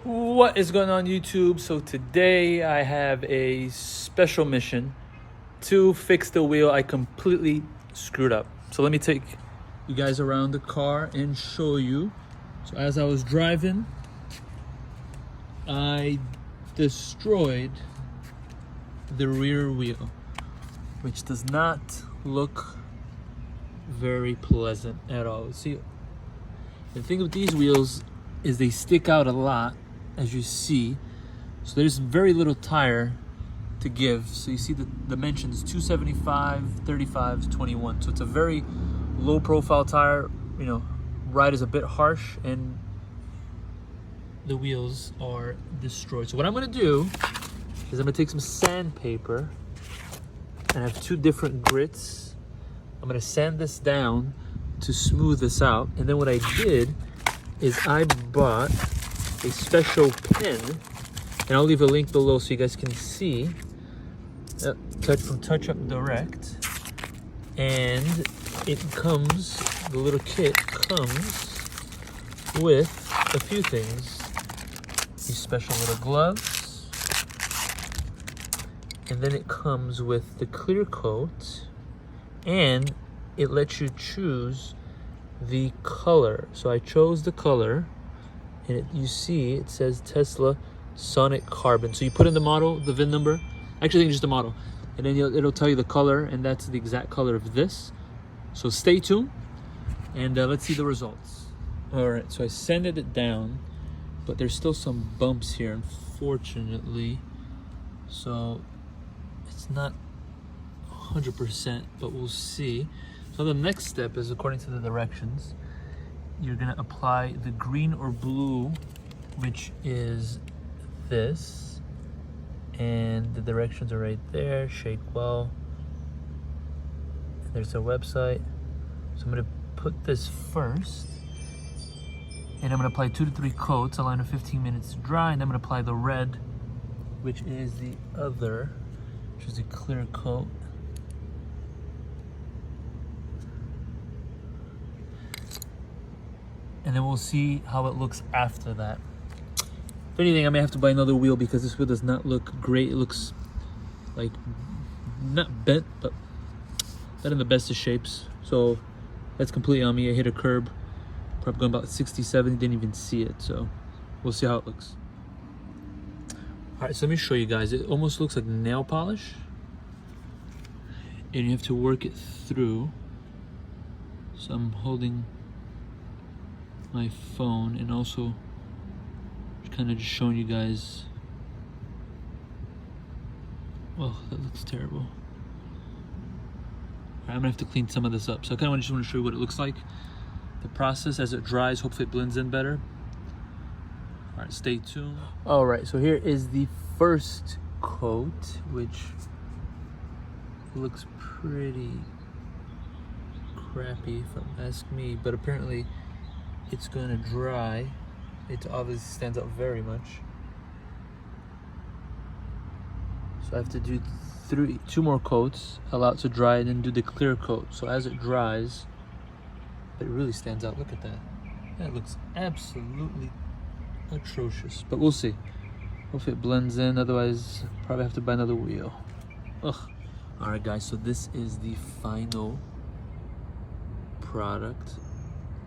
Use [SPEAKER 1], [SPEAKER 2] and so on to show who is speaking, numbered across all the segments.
[SPEAKER 1] What is going on, YouTube? So today I have a special mission to fix the wheel I completely screwed up. So let me take you guys around the car and show you. So as I was driving, I destroyed the rear wheel, which does not look very pleasant at all. See, the thing with these wheels is they stick out a lot, as you see. So there's very little tire to give. So you see the dimensions: 275, 35, 21. So it's a very low profile tire. You know, ride is a bit harsh and the wheels are destroyed. So what I'm gonna do is I'm gonna take some sandpaper, and I have two different grits. I'm gonna sand this down to smooth this out. And then what I did is I bought a special pen, and I'll leave a link below so you guys can see, from Touch Up Direct. And it comes, the little kit comes with a few things. These special little gloves, and then it comes with the clear coat, and it lets you choose the color. So I chose the color, and you see it says Tesla Sonic Carbon. So you put in the model, the VIN number, actually I think just the model, and then it'll tell you the color, and that's the exact color of this. So stay tuned, and let's see the results. All right, so I sanded it down, but there's still some bumps here, unfortunately. So it's not 100%, but we'll see. So the next step is, according to the directions, you're gonna apply the green or blue, which is this, and the directions are right there. Shake well. There's their website. So I'm gonna put this first, and I'm gonna apply 2 to 3 coats, allowing it 15 minutes to dry, and I'm gonna apply the red, which is the other, which is a clear coat. And then we'll see how it looks after that. If anything, I may have to buy another wheel because this wheel does not look great. It looks like not bent, but not in the best of shapes. So that's completely on me. I hit a curb, probably going about 60, 70, didn't even see it. So we'll see how it looks. All right, so let me show you guys. It almost looks like nail polish, and you have to work it through. So I'm holding my phone and also kind of just showing you guys. Oh, that looks terrible. All right, I'm gonna have to clean some of this up. So I kind of just want to show you what it looks like, the process as it dries. Hopefully it blends in better. All right, stay tuned. All right, so here is the first coat, which looks pretty crappy if you ask me, but apparently it's gonna dry. It obviously stands out very much. So I have to do 2 more coats, allow it to dry, and then do the clear coat. So as it dries, it really stands out. Look at that. That looks absolutely atrocious, but we'll see. Hopefully it blends in, otherwise probably have to buy another wheel. Ugh. All right, guys, so this is the final product,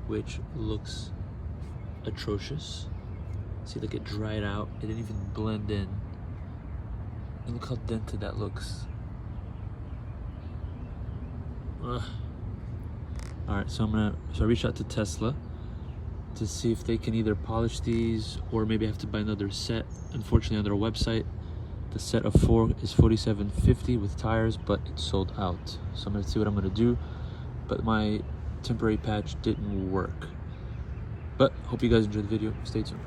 [SPEAKER 1] which looks atrocious. See, like it dried out. It didn't even blend in. And look how dented that looks. Ugh. All right, so I reached out to Tesla to see if they can either polish these or maybe I have to buy another set. Unfortunately, on their website, the set of 4 is $47.50 with tires, but it's sold out. So I'm gonna see what I'm gonna do. But my temporary patch didn't work. But hope you guys enjoyed the video. Stay tuned.